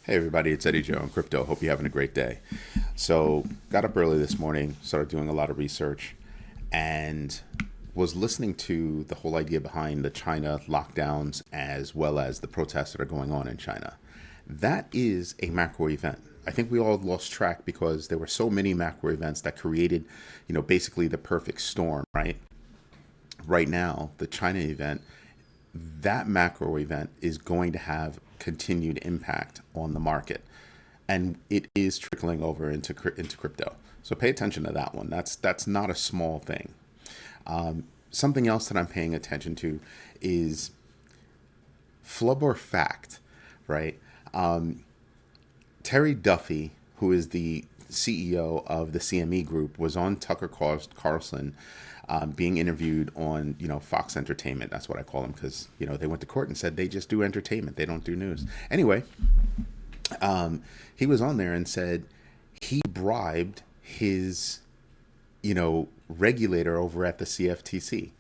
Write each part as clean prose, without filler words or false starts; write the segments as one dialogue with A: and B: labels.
A: Hey everybody, it's Eddie Joe on Crypto. Hope you're having a great day. So, got up early this morning, started doing a lot of research, and was listening to the whole idea behind the China lockdowns as well as the protests that are going on in China. That is a macro event. I think we all lost track because there were so many macro events that created, basically the perfect storm, right? Right now, the China event, that macro event is going to have continued impact on the market, and it is trickling over into crypto. So pay attention to that one. That's not a small thing. Something else that I'm paying attention to is flub or fact, right? Terry Duffy, who is the CEO of the CME Group, was on Tucker Carlson being interviewed on, Fox Entertainment. That's what I call them because, they went to court and said they just do entertainment. They don't do news. Anyway, he was on there and said he bribed his, regulator over at the CFTC.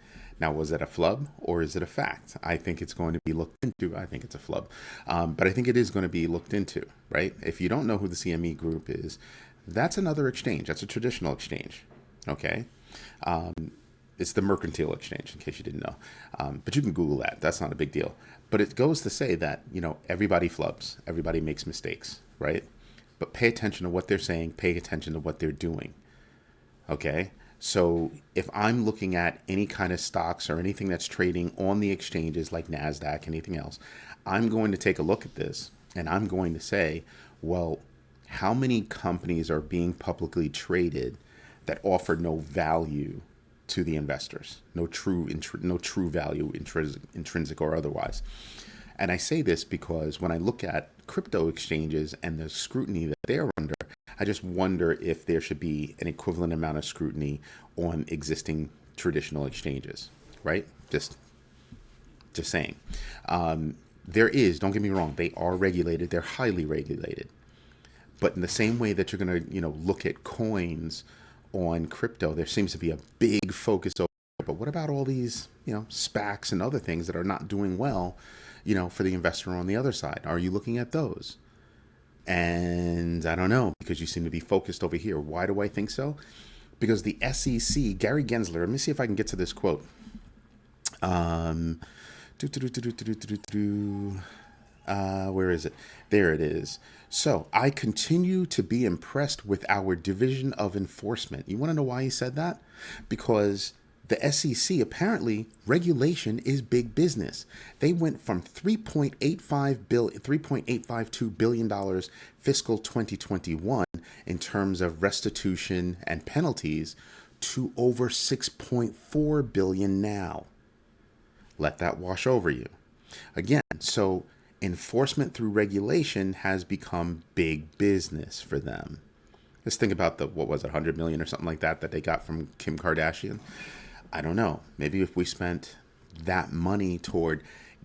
A: Now, was it a flub or is it a fact? I think it's going to be looked into. I think it's a flub. But I think it is going to be looked into, right? If you don't know who the CME Group is, that's another exchange. That's a traditional exchange, okay? It's the mercantile exchange, in case you didn't know. But you can Google that. That's not a big deal. But it goes to say that, everybody flubs. Everybody makes mistakes, right? But pay attention to what they're saying. Pay attention to what they're doing, okay? So if I'm looking at any kind of stocks or anything that's trading on the exchanges like NASDAQ, anything else, I'm going to take a look at this and I'm going to say, well, how many companies are being publicly traded that offer no value to the investors, no true value, intrinsic or otherwise. And I say this because when I look at crypto exchanges and the scrutiny that they're under, I just wonder if there should be an equivalent amount of scrutiny on existing traditional exchanges, right? Just saying. There is, don't get me wrong, they are regulated, they're highly regulated. But in the same way that you're going to, look at coins on crypto, there seems to be a big focus over. But what about all these, SPACs and other things that are not doing well, for the investor on the other side? Are you looking at those? And I don't know, because you seem to be focused over here. Why do I think so? Because the SEC, Gary Gensler, let me see if I can get to this quote. Where is it? There it is. So, I continue to be impressed with our division of enforcement. You want to know why he said that? Because the SEC, apparently, regulation is big business. They went from $3.852 billion fiscal 2021 in terms of restitution and penalties to over $6.4 billion now. Let that wash over you. Again, so enforcement through regulation has become big business for them. Let's think about the, 100 million or something like that they got from Kim Kardashian. I don't know. Maybe if we spent that money toward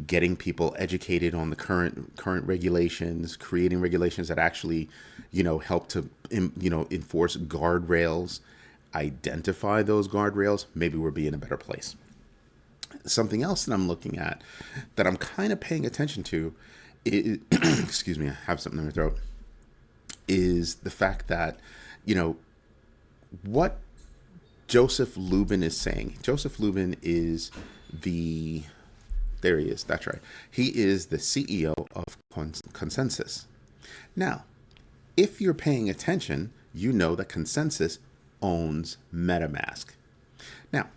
A: getting people educated on the current regulations, creating regulations that actually, help to, enforce guardrails, identify those guardrails, maybe we'll be in a better place. Something else that I'm looking at that I'm kind of paying attention to is, excuse me, I have something in my throat, is the fact that, what Joseph Lubin is saying. Joseph Lubin is there he is, that's right. He is the CEO of ConsenSys. Now, if you're paying attention, you know that ConsenSys owns MetaMask. Now,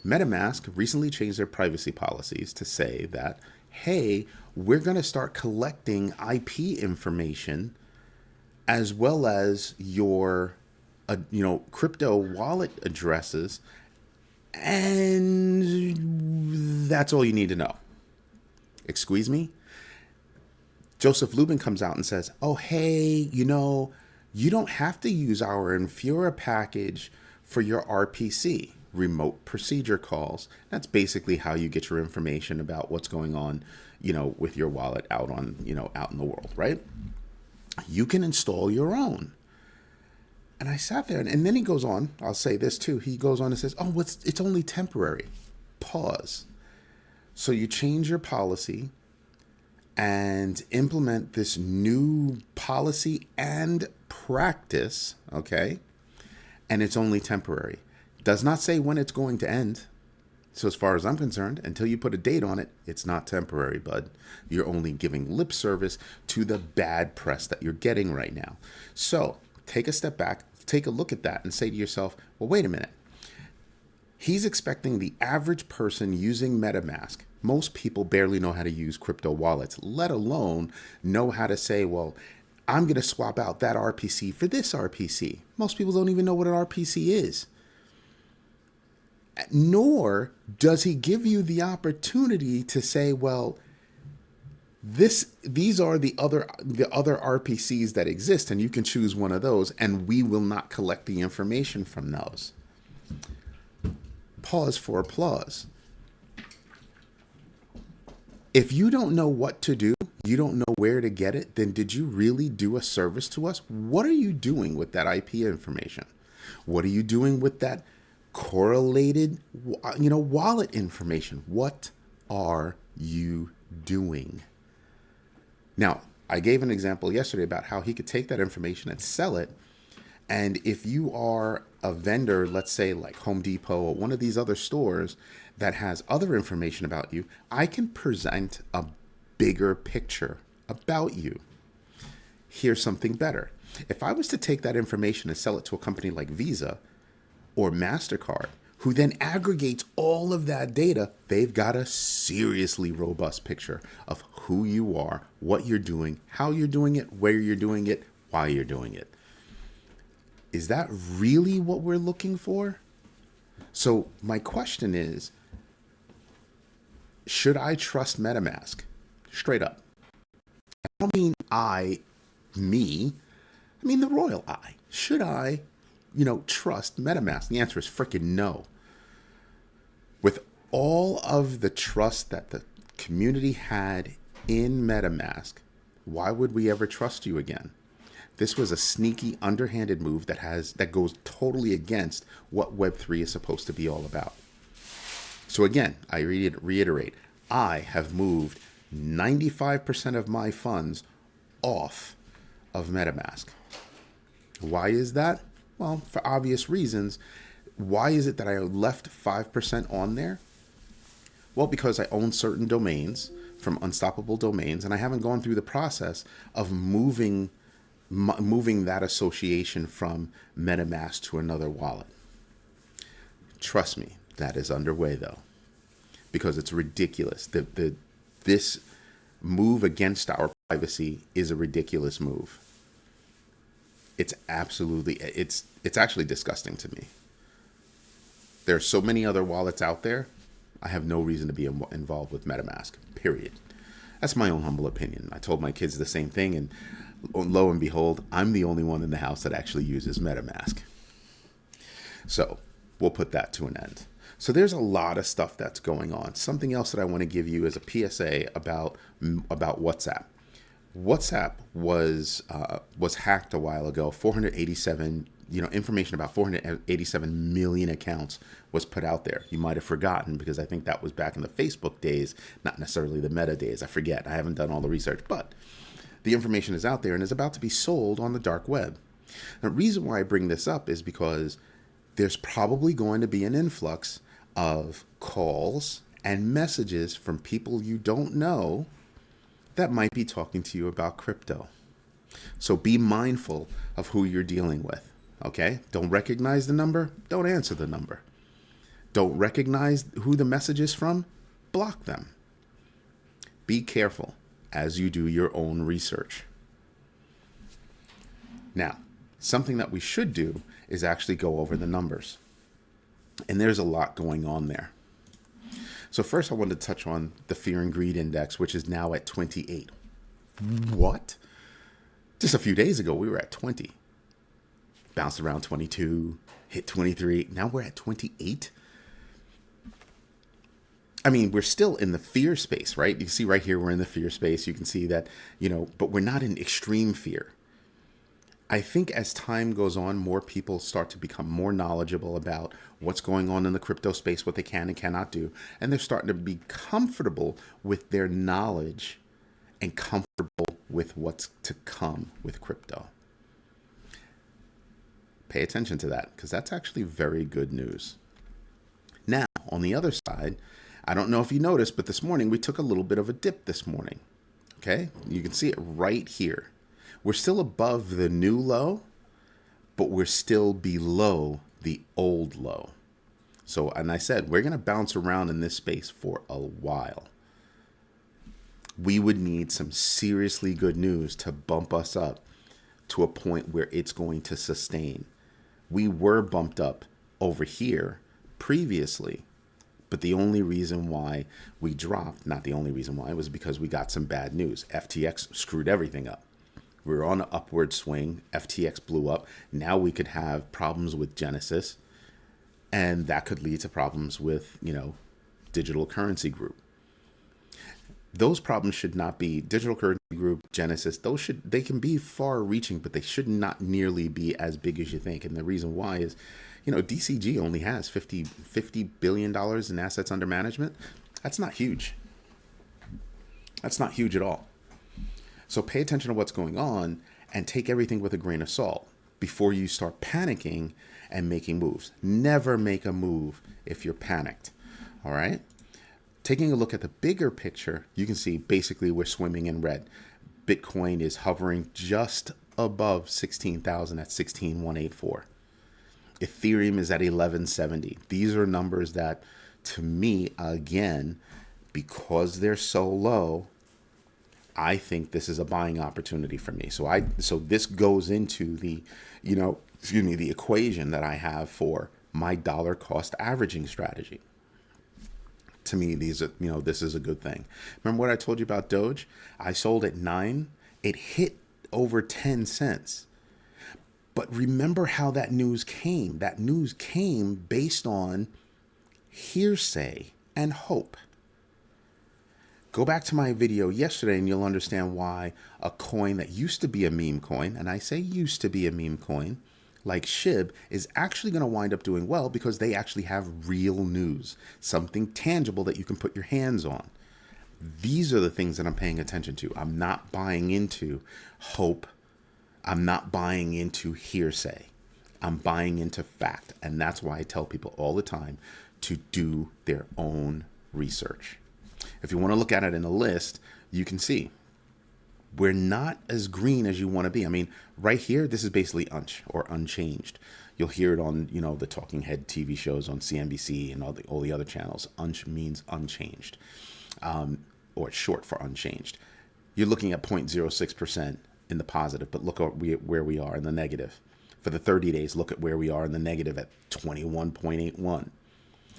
A: MetaMask recently changed their privacy policies to say that, hey, we're going to start collecting IP information as well as your, crypto wallet addresses, and that's all you need to know. Excuse me? Joseph Lubin comes out and says, oh, hey, you don't have to use our Infura package for your RPC. Remote procedure calls. That's basically how you get your information about what's going on, with your wallet out on, out in the world, right? You can install your own. And I sat there, and then he goes on. I'll say this too. He goes on and says, oh, it's only temporary. Pause. So you change your policy, and implement this new policy and practice, okay? And it's only temporary. Does not say when it's going to end. So as far as I'm concerned, until you put a date on it, it's not temporary, bud. You're only giving lip service to the bad press that you're getting right now. So take a step back, take a look at that and say to yourself, well, wait a minute. He's expecting the average person using MetaMask. Most people barely know how to use crypto wallets, let alone know how to say, well, I'm going to swap out that RPC for this RPC. Most people don't even know what an RPC is. Nor does he give you the opportunity to say, well, these are the other RPCs that exist, and you can choose one of those, and we will not collect the information from those. Pause for applause. If you don't know what to do, you don't know where to get it, then did you really do a service to us? What are you doing with that IP information? What are you doing with that correlated, wallet information? What are you doing? Now, I gave an example yesterday about how he could take that information and sell it. And if you are a vendor, let's say like Home Depot or one of these other stores that has other information about you, I can present a bigger picture about you. Here's something better. If I was to take that information and sell it to a company like Visa or MasterCard, who then aggregates all of that data, they've got a seriously robust picture of who you are, what you're doing, how you're doing it, where you're doing it, why you're doing it. Is that really what we're looking for? So my question is, should I trust MetaMask? Straight up. I don't mean I mean the royal I. Should I, trust MetaMask? The answer is freaking no. With all of the trust that the community had in MetaMask, why would we ever trust you again? This was a sneaky, underhanded move that goes totally against what Web3 is supposed to be all about. So again, I reiterate, I have moved 95% of my funds off of MetaMask. Why is that? Well, for obvious reasons. Why is it that I left 5% on there? Well, because I own certain domains from Unstoppable Domains, and I haven't gone through the process of moving that association from MetaMask to another wallet. Trust me, that is underway though, because it's ridiculous. This move against our privacy is a ridiculous move. It's actually disgusting to me. There are so many other wallets out there. I have no reason to be involved with MetaMask, period. That's my own humble opinion. I told my kids the same thing, and lo and behold, I'm the only one in the house that actually uses MetaMask. So we'll put that to an end. So there's a lot of stuff that's going on. Something else that I want to give you is a PSA about WhatsApp. WhatsApp was hacked a while ago. 487, information about 487 million accounts was put out there. You might have forgotten, because I think that was back in the Facebook days, not necessarily the Meta days. I forget. I haven't done all the research, but the information is out there and is about to be sold on the dark web. The reason why I bring this up is because there's probably going to be an influx of calls and messages from people you don't know that might be talking to you about crypto. So be mindful of who you're dealing with, okay? Don't recognize the number, don't answer the number. Don't recognize who the message is from, block them. Be careful as you do your own research. Now, something that we should do is actually go over the numbers. And there's a lot going on there. So first I wanted to touch on the Fear and Greed Index, which is now at 28. What? Just a few days ago, we were at 20. Bounced around 22, hit 23. Now we're at 28. I mean, we're still in the fear space, right? You can see right here, we're in the fear space. You can see that, but we're not in extreme fear. I think as time goes on, more people start to become more knowledgeable about what's going on in the crypto space, what they can and cannot do. And they're starting to be comfortable with their knowledge and comfortable with what's to come with crypto. Pay attention to that, because that's actually very good news. Now, on the other side, I don't know if you noticed, but this morning we took a little bit of a dip this morning. Okay, you can see it right here. We're still above the new low, but we're still below the old low. So, and I said, we're going to bounce around in this space for a while. We would need some seriously good news to bump us up to a point where it's going to sustain. We were bumped up over here previously, but the only reason why we dropped, not the only reason why, was because we got some bad news. FTX screwed everything up. We were on an upward swing. FTX blew up. Now we could have problems with Genesis, and that could lead to problems with, Digital Currency Group. Those problems should not be Digital Currency Group, Genesis. They can be far reaching, but they should not nearly be as big as you think. And the reason why is, DCG only has $50 billion in assets under management. That's not huge. That's not huge at all. So pay attention to what's going on and take everything with a grain of salt before you start panicking and making moves. Never make a move if you're panicked. All right. Taking a look at the bigger picture, you can see basically we're swimming in red. Bitcoin is hovering just above 16,000 at 16,184. Ethereum is at 1170. These are numbers that, to me, again, because they're so low, I think this is a buying opportunity for me. So this goes into the, the equation that I have for my dollar cost averaging strategy. To me, this is a good thing. Remember what I told you about Doge? I sold at 9. It hit over 10 cents. But remember how that news came. That news came based on hearsay and hope. Go back to my video yesterday and you'll understand why a coin that used to be a meme coin, and I say used to be a meme coin, like SHIB, is actually going to wind up doing well because they actually have real news, something tangible that you can put your hands on. These are the things that I'm paying attention to. I'm not buying into hope. I'm not buying into hearsay. I'm buying into fact. And that's why I tell people all the time to do their own research. If you want to look at it in a list, you can see we're not as green as you want to be. I mean, right here, this is basically unch or unchanged. You'll hear it on, the talking head TV shows on CNBC and all the other channels. Unch means unchanged, or it's short for unchanged. You're looking at 0.06% in the positive, but look at where we are in the negative. For the 30 days, look at where we are in the negative at 21.81.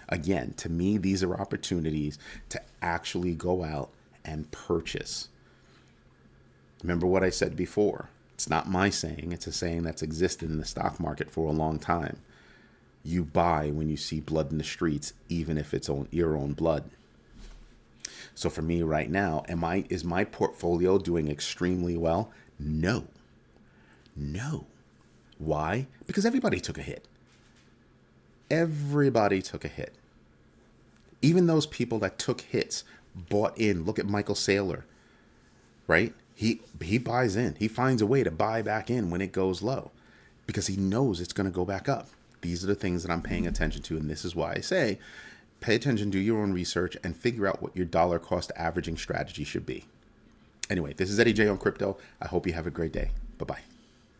A: Again, to me, these are opportunities to actually go out and purchase. Remember what I said before. It's not my saying. It's a saying that's existed in the stock market for a long time. You buy when you see blood in the streets, even if it's your own blood. So for me right now, is my portfolio doing extremely well? No. Why? Because everybody took a hit. Everybody took a hit. Even those people that took hits bought in. Look at Michael Saylor, right? He buys in. He finds a way to buy back in when it goes low because he knows it's going to go back up. These are the things that I'm paying attention to. And this is why I say, pay attention, do your own research, and figure out what your dollar cost averaging strategy should be. Anyway, this is Eddie J on crypto. I hope you have a great day. Bye-bye.